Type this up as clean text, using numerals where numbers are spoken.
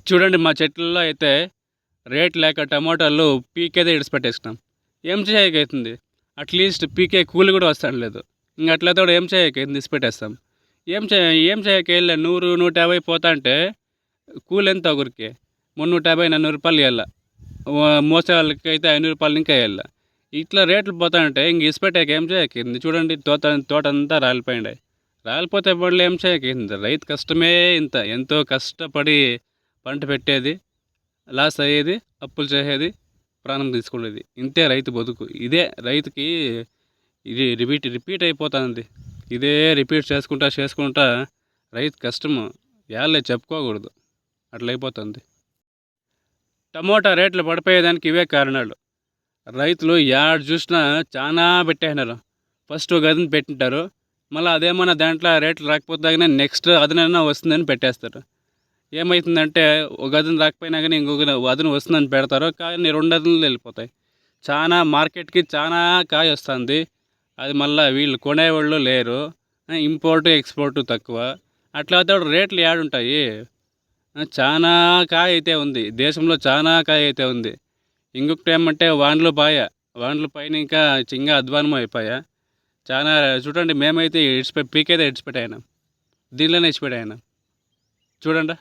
చూడండి మా చెట్లలో అయితే రేట్ లేక టమోటాలు పీకేదే ఇడిచిపెట్టేసినాం. ఏం చేయకైతుంది? అట్‌లీస్ట్ పీకే కూలి కూడా వస్తాండ్లేదు. ఇంక అట్లయితే కూడా ఏం చేయకైతుంది ఇడిసిపెట్టేస్తాం. ఏం చేయకేళ్ళే 100, 150 పోతాంటే కూలెంత ఒకరికి? 350, 400 రూపాయలు ఇయ్యాల. మోసే వాళ్ళకైతే 500 రూపాయలు ఇంకా ఇయ్యాల. ఇట్లా రేట్లు పోతాంటే ఇంక ఇడిసిపెట్టేకి ఏం చేయకైతుంది? చూడండి తోటంతా రాలిపోయిండాయి. రాలిపోతే మళ్ళీ ఏం చేయకైతుంది? రైతు కష్టమే ఇంత. ఎంతో కష్టపడి పంట పెట్టేది, లాస్ అయ్యేది, అప్పులు చేసేది, ప్రాణం తీసుకునేది. ఇంతే రైతు బతుకు. ఇదే రైతుకి ఇది రిపీట్ అయిపోతుంది. ఇదే రిపీట్ చేసుకుంటా రైతు కష్టము యాళ్ళే చెప్పుకోకూడదు. అట్లయిపోతుంది. టమోటా రేట్లు పడిపోయేదానికి ఇవే కారణాలు. రైతులు యాడ చూసినా చానా పెట్టేసినారు. ఫస్ట్ ఒక గదిని పెట్టింటారు. మళ్ళీ అదేమన్నా దాంట్లో రేట్లు రాకపోతే కానీ నెక్స్ట్ అదనైనా వస్తుందని పెట్టేస్తారు. ఏమవుతుందంటే ఒక అదును రాకపోయినా కానీ ఇంకొక అదును వస్తుందని పెడతారు. కానీ 2 అదునులు వెళ్ళిపోతాయి. చాలా మార్కెట్కి చాలా కాయ వస్తుంది. అది మళ్ళీ వీళ్ళు కొనేవాళ్ళు లేరు. ఇంపోర్టు ఎక్స్పోర్టు తక్కువ. అట్లా అయితే రేట్లు ఏడుంటాయి? చాలా కాయ అయితే ఉంది. దేశంలో చాలా కాయ అయితే ఉంది. ఇంకొకటి ఏమంటే వానలు పైన ఇంకా అధ్వానం అయిపోయా. చాలా చూడండి, మేమైతే పీకేదే ఇడిచిపెట్టాయినాం. దీనిలోనే ఇడిచిపెట్టాయినాం. చూడండి.